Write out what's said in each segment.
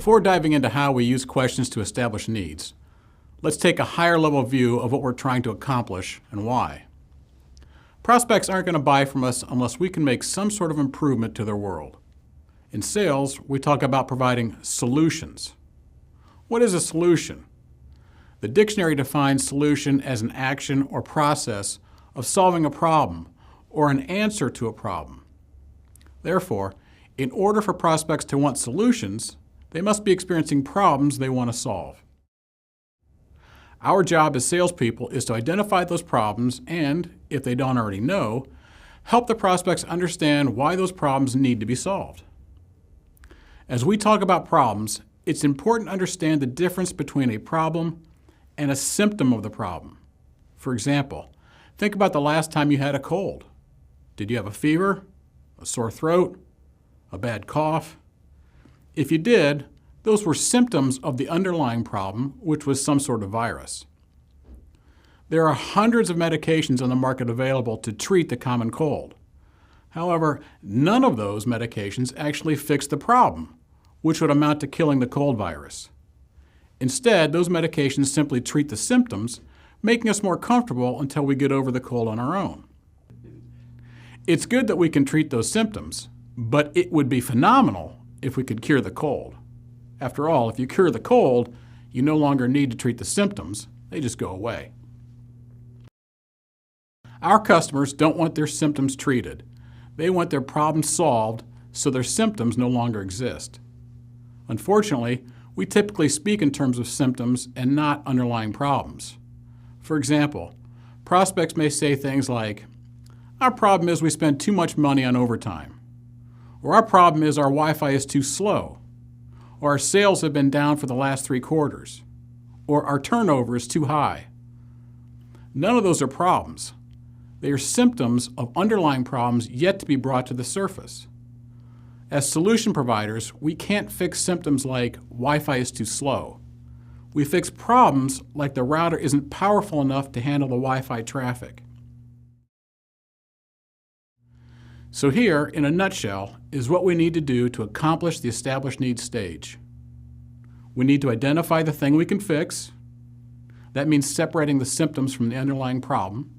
Before diving into how we use questions to establish needs, let's take a higher level view of what we're trying to accomplish and why. Prospects aren't going to buy from us unless we can make some sort of improvement to their world. In sales, we talk about providing solutions. What is a solution? The dictionary defines solution as an action or process of solving a problem or an answer to a problem. Therefore, in order for prospects to want solutions, they must be experiencing problems they want to solve. Our job as salespeople is to identify those problems and, if they don't already know, help the prospects understand why those problems need to be solved. As we talk about problems, it's important to understand the difference between a problem and a symptom of the problem. For example, think about the last time you had a cold. Did you have a fever, a sore throat, a bad cough? If you did, those were symptoms of the underlying problem, which was some sort of virus. There are hundreds of medications on the market available to treat the common cold. However, none of those medications actually fix the problem, which would amount to killing the cold virus. Instead, those medications simply treat the symptoms, making us more comfortable until we get over the cold on our own. It's good that we can treat those symptoms, but it would be phenomenal if we could cure the cold. After all, if you cure the cold, you no longer need to treat the symptoms. They just go away. Our customers don't want their symptoms treated. They want their problems solved so their symptoms no longer exist. Unfortunately, we typically speak in terms of symptoms and not underlying problems. For example, prospects may say things like, "Our problem is we spend too much money on overtime," or "Our problem is our Wi-Fi is too slow," or "Our sales have been down for the last 3 quarters," or "Our turnover is too high." None of those are problems. They are symptoms of underlying problems yet to be brought to the surface. As solution providers, we can't fix symptoms like Wi-Fi is too slow. We fix problems like the router isn't powerful enough to handle the Wi-Fi traffic. So here, in a nutshell, is what we need to do to accomplish the established needs stage. We need to identify the thing we can fix. That means separating the symptoms from the underlying problem.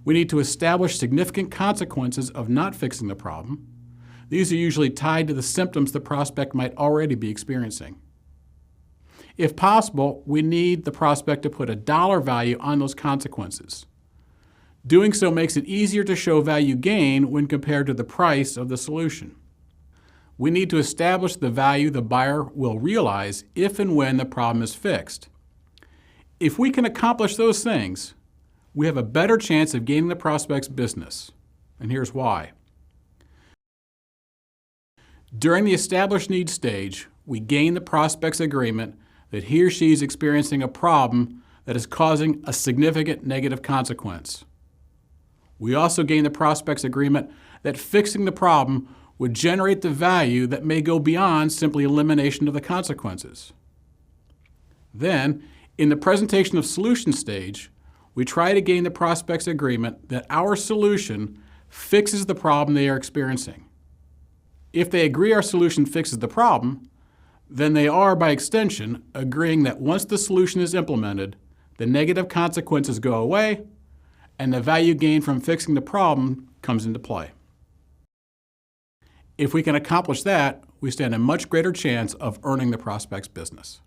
We need to establish significant consequences of not fixing the problem. These are usually tied to the symptoms the prospect might already be experiencing. If possible, we need the prospect to put a dollar value on those consequences. Doing so makes it easier to show value gain when compared to the price of the solution. We need to establish the value the buyer will realize if and when the problem is fixed. If we can accomplish those things, we have a better chance of gaining the prospect's business. And here's why. During the established needs stage, we gain the prospect's agreement that he or she is experiencing a problem that is causing a significant negative consequence. We also gain the prospect's agreement that fixing the problem would generate the value that may go beyond simply elimination of the consequences. Then, in the presentation of solution stage, we try to gain the prospect's agreement that our solution fixes the problem they are experiencing. If they agree our solution fixes the problem, then they are, by extension, agreeing that once the solution is implemented, the negative consequences go away and the value gained from fixing the problem comes into play. If we can accomplish that, we stand a much greater chance of earning the prospect's business.